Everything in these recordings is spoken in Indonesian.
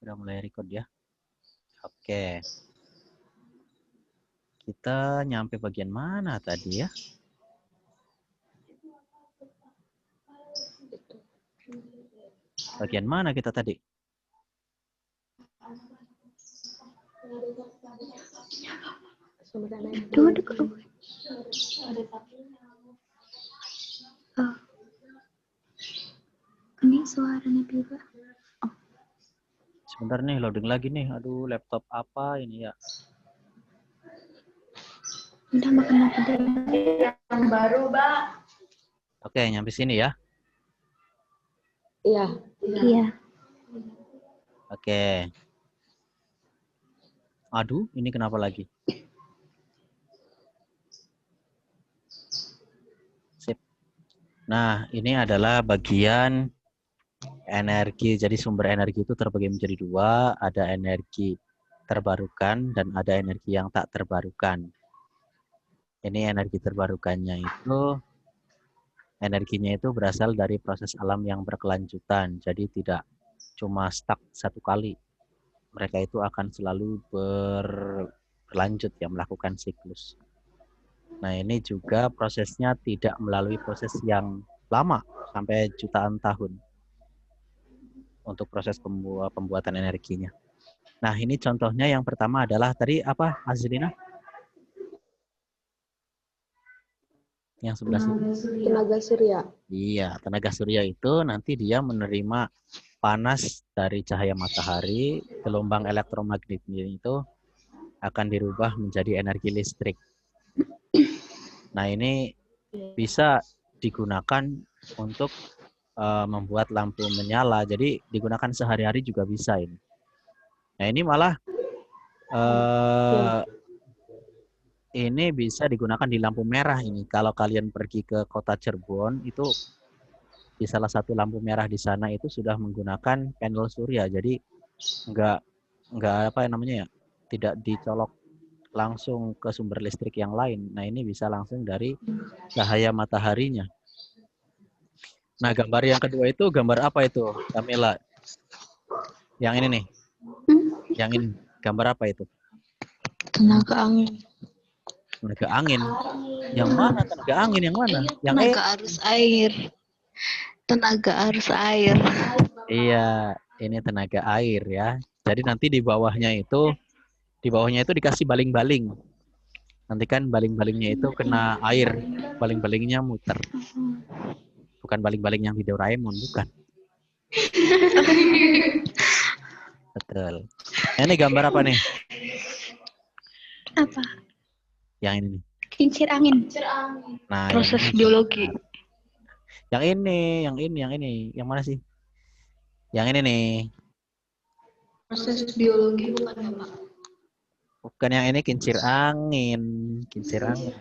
Udah mulai record ya. Oke. Kita nyampe bagian mana tadi ya? Bagian mana kita tadi? Oh. Ini suaranya Biba. Oh. Sebentar nih, loading lagi nih. Aduh, laptop apa ini ya? Udah makan apa dulu? Yang baru, Mbak. Oke, nyampe sini ya. Iya. Iya. Oke. Aduh, ini kenapa lagi? Sip. Nah, ini adalah bagian energi. Jadi sumber energi itu terbagi menjadi dua. Ada energi terbarukan dan ada energi yang tak terbarukan. Ini energi terbarukannya itu, energinya itu berasal dari proses alam yang berkelanjutan. Jadi tidak cuma stuck satu kali. Mereka itu akan selalu berlanjut ya, melakukan siklus. Nah, ini juga prosesnya tidak melalui proses yang lama, sampai jutaan tahun untuk proses pembuatan energinya. Nah, ini contohnya yang pertama adalah tadi apa, Azrina? Yang sebelah sini. Tenaga surya. Iya, tenaga surya itu nanti dia menerima panas dari cahaya matahari, gelombang elektromagnetiknya itu akan dirubah menjadi energi listrik. Nah, ini bisa digunakan untuk membuat lampu menyala. Jadi digunakan sehari-hari juga bisa ini. Nah, ini malah ini bisa digunakan di lampu merah ini. Kalau kalian pergi ke kota Cirebon, itu di salah satu lampu merah di sana itu sudah menggunakan panel surya. Jadi nggak apa namanya ya, tidak dicolok langsung ke sumber listrik yang lain. Nah, ini bisa langsung dari cahaya mataharinya. Nah, gambar yang kedua itu gambar apa itu, Kamila? Yang ini nih. Yang ini gambar apa itu? Tenaga angin. Tenaga angin. Yang mana tenaga angin? Yang mana? Yang Tenaga arus air. Tenaga arus air. Iya, ini tenaga air ya. Jadi nanti di bawahnya itu dikasih baling-baling. Nanti kan baling-balingnya itu kena air, baling-balingnya muter. Bukan baling-baling yang di Doraemon, bukan. Betul. Nah, ini gambar apa nih? Apa? Yang ini nih. Kincir angin. Nah, Proses yang ini. biologi. Yang ini. Yang mana sih? Yang ini nih. Proses biologi bukan ya, Pak? Bukan yang ini, kincir angin. Kincir angin.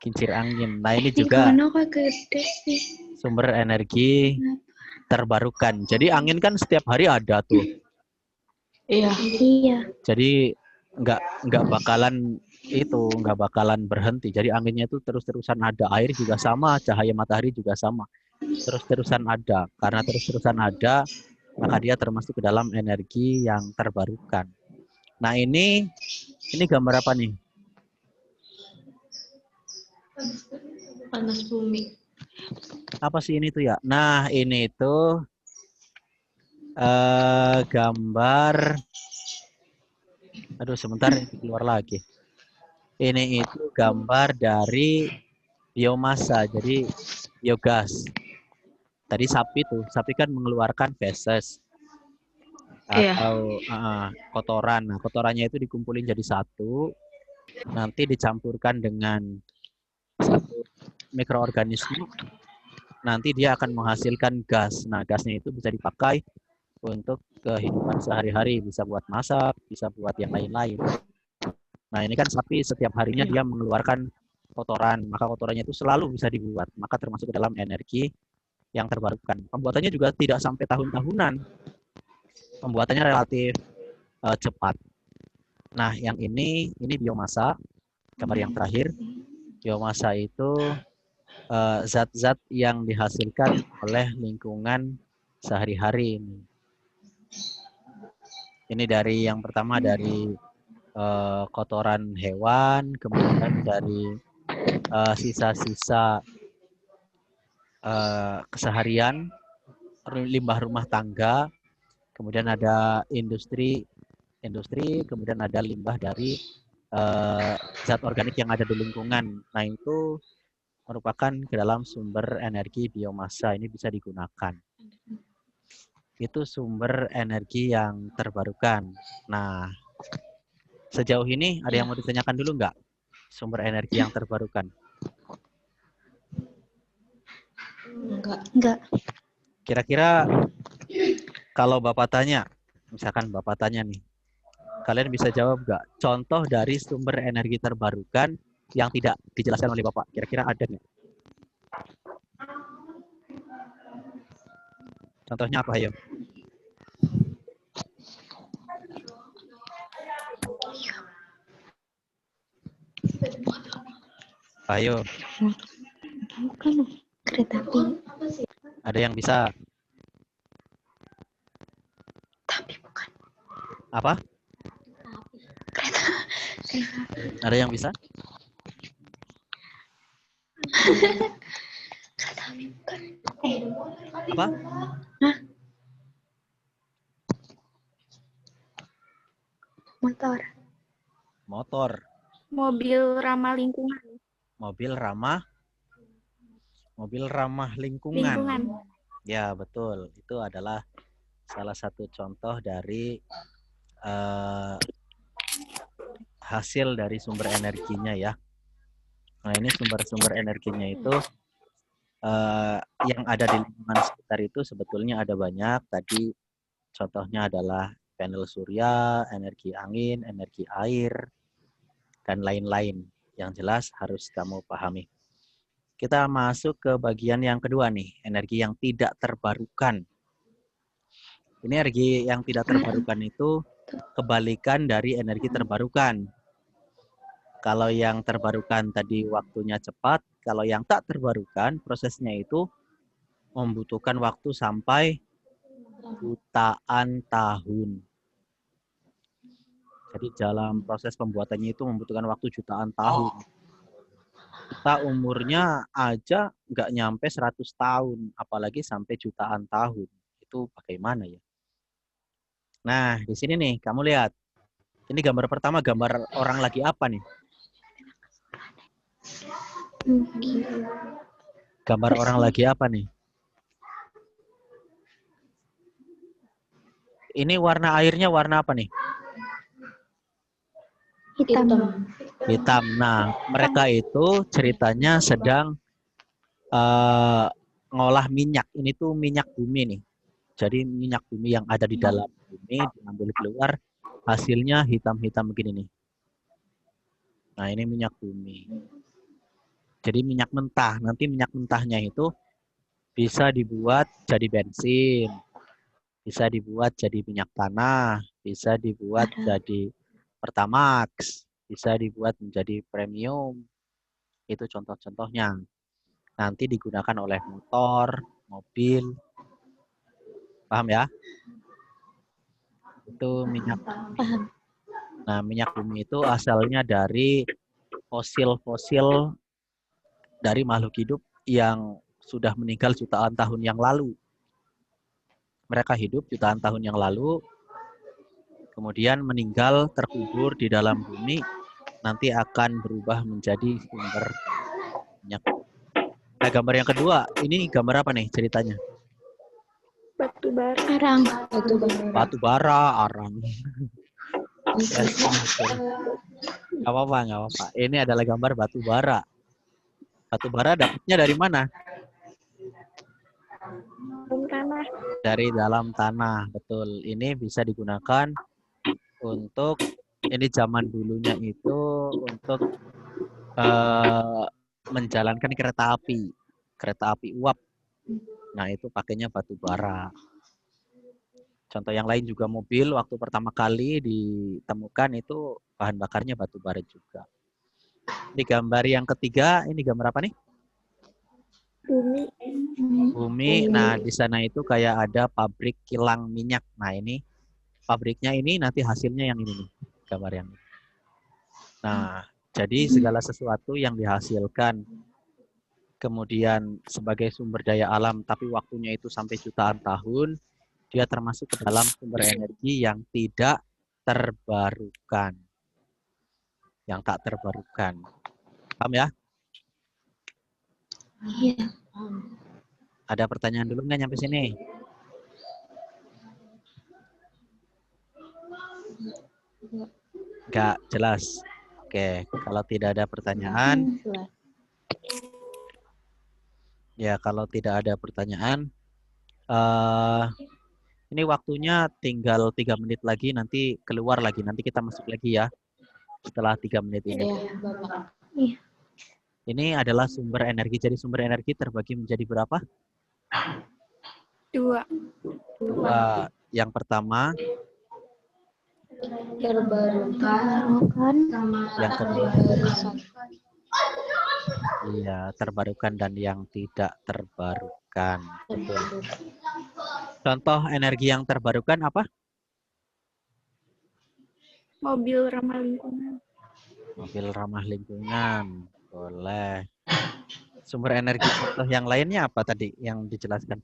Kincir angin. Nah, ini juga sumber energi terbarukan. Jadi angin kan setiap hari ada tuh. Iya. Jadi nggak bakalan berhenti. Jadi anginnya itu terus-terusan ada. Air juga sama, cahaya matahari juga sama. Terus-terusan ada. Karena terus-terusan ada, maka dia termasuk ke dalam energi yang terbarukan. Nah, ini gambar apa nih? Panas bumi. Apa sih ini tuh ya? Nah, ini tuh gambar. Aduh, sebentar keluar lagi. Ini itu gambar dari biomasa, jadi biogas. Tadi sapi kan mengeluarkan feses atau kotoran. Nah, kotorannya itu dikumpulin jadi satu, nanti dicampurkan dengan satu mikroorganisme, nanti dia akan menghasilkan gas. Nah, gasnya itu bisa dipakai untuk kehidupan sehari-hari, bisa buat masak, bisa buat yang lain-lain. Nah, ini kan sapi setiap harinya dia mengeluarkan kotoran, maka kotorannya itu selalu bisa dibuat, maka termasuk ke dalam energi yang terbarukan. Pembuatannya juga tidak sampai tahun-tahunan. Pembuatannya relatif cepat. Nah, yang ini biomasa, gambar yang terakhir. Biomasa itu zat-zat yang dihasilkan oleh lingkungan sehari-hari ini. Ini dari yang pertama dari kotoran hewan, kemudian dari sisa-sisa keseharian, limbah rumah tangga, kemudian ada industri, kemudian ada limbah dari zat organik yang ada di lingkungan. Nah, itu merupakan ke dalam sumber energi biomasa. Ini bisa digunakan. Itu sumber energi yang terbarukan. Nah, sejauh ini ada yang mau ditanyakan dulu nggak? Sumber energi yang terbarukan. Enggak. Kira-kira kalau Bapak tanya, misalkan Bapak tanya nih, kalian bisa jawab nggak? Contoh dari sumber energi terbarukan yang tidak dijelaskan oleh Bapak. Kira-kira ada nggak? Contohnya apa, ayo? Ayo, Bukan kereta api. ada yang bisa? Tapi bukan. Apa? Kereta. Ada yang bisa? Kereta api bukan. Apa? Hah? Motor. Motor. Mobil ramah lingkungan. Mobil ramah lingkungan. Ya, betul. Itu adalah salah satu contoh dari hasil dari sumber energinya ya. Nah, ini sumber-sumber energinya itu yang ada di lingkungan sekitar itu sebetulnya ada banyak. Tadi contohnya adalah panel surya, energi angin, energi air, dan lain-lain. Yang jelas harus kamu pahami. Kita masuk ke bagian yang kedua nih, energi yang tidak terbarukan. Ini energi yang tidak terbarukan itu kebalikan dari energi terbarukan. Kalau yang terbarukan tadi waktunya cepat, kalau yang tak terbarukan prosesnya itu membutuhkan waktu sampai jutaan tahun. Jadi dalam proses pembuatannya itu membutuhkan waktu jutaan tahun. Kita umurnya aja nggak nyampe 100 tahun, apalagi sampai jutaan tahun. Itu bagaimana ya? Nah, di sini nih, kamu lihat. Ini gambar pertama, gambar orang lagi apa nih? Gambar orang lagi apa nih? Ini warna airnya warna apa nih? Hitam. Hitam. Nah, mereka itu ceritanya sedang ngolah minyak. Ini tuh minyak bumi nih. Jadi minyak bumi yang ada di dalam bumi diambil keluar, hasilnya hitam-hitam begini nih. Nah, ini minyak bumi. Jadi minyak mentah. Nanti minyak mentahnya itu bisa dibuat jadi bensin, bisa dibuat jadi minyak tanah, bisa dibuat jadi Pertamax, bisa dibuat menjadi premium. Itu contoh-contohnya. Nanti digunakan oleh motor, mobil. Paham ya? Itu minyak. Paham. Nah, minyak bumi itu asalnya dari fosil-fosil dari makhluk hidup yang sudah meninggal jutaan tahun yang lalu. Mereka hidup jutaan tahun yang lalu, kemudian meninggal terkubur di dalam bumi, nanti akan berubah menjadi sumber minyak. Nah, gambar yang kedua, ini gambar apa nih ceritanya? Batu bara. Arang. Batu bara, arang. Gak apa-apa. Ini adalah gambar batu bara. Batu bara dapatnya dari mana? Tanah. Dari dalam tanah, betul. Ini bisa digunakan untuk, ini zaman dulunya itu untuk menjalankan kereta api uap. Nah, itu pakainya batu bara. Contoh yang lain juga mobil, waktu pertama kali ditemukan itu bahan bakarnya batu bara juga. Di gambar yang ketiga, ini gambar apa nih? Bumi. Bumi. Nah, di sana itu kayak ada pabrik kilang minyak. Nah, ini pabriknya ini nanti hasilnya yang ini nih, gambar yang ini. Nah, jadi segala sesuatu yang dihasilkan kemudian sebagai sumber daya alam tapi waktunya itu sampai jutaan tahun, dia termasuk ke dalam sumber energi yang tidak terbarukan. Yang tak terbarukan. Paham ya? Iya. Ada pertanyaan dulu nggak nyampe sini? Nggak jelas. Oke, kalau tidak ada pertanyaan, ya kalau tidak ada pertanyaan, ini waktunya tinggal 3 menit lagi, nanti keluar lagi, nanti kita masuk lagi ya. Setelah 3 menit ini. Iya, Bapak. Ini adalah sumber energi. Jadi sumber energi terbagi menjadi berapa? 2. Yang pertama, Terbarukan sama yang kedua, terbarukan. iya, terbarukan dan yang tidak terbarukan. Betul. Contoh energi yang terbarukan apa? Mobil ramah lingkungan. Mobil ramah lingkungan. Boleh. Sumber energi contoh yang lainnya apa tadi yang dijelaskan?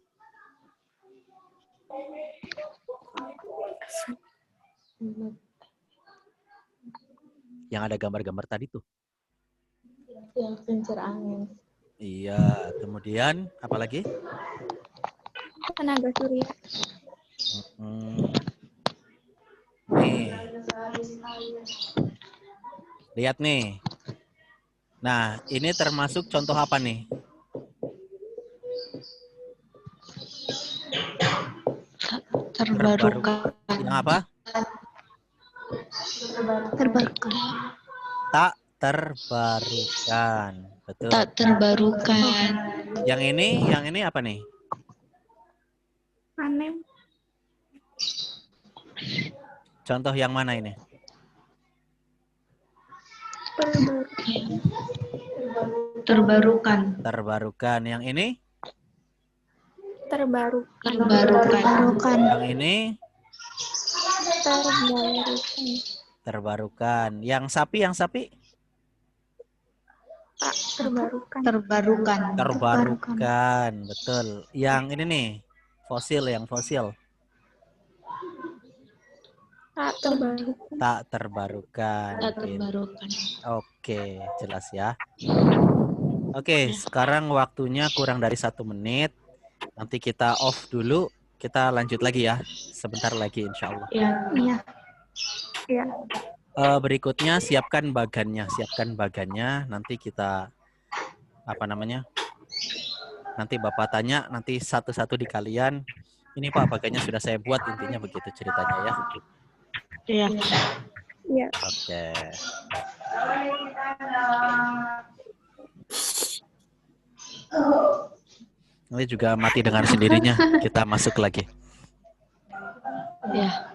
Yang ada gambar-gambar tadi tuh. Yang kincir angin. Iya, kemudian apa lagi? Tenaga surya. Nih. Lihat nih. Nah, ini termasuk contoh apa nih? Terbarukan. Yang apa? Terbarukan. Tak terbarukan. Betul. Tak terbarukan. Yang ini apa nih? Panen. Contoh yang mana ini? Terbarukan. Terbarukan. Yang ini? Terbarukan. Yang ini? Terbarukan. Yang sapi? Terbarukan. Betul. Yang ini nih, yang fosil. Tak terbarukan. Oke, jelas ya. Oke, sekarang waktunya kurang dari 1 menit. Nanti kita off dulu. Kita lanjut lagi ya. Sebentar lagi insya Allah. Iya. Berikutnya siapkan bagannya. Nanti kita nanti Bapak tanya, nanti satu-satu di kalian. Ini Pak, bagannya sudah saya buat, intinya begitu ceritanya ya. Iya. Oke. Ini juga mati dengan sendirinya. Kita masuk lagi. Ya.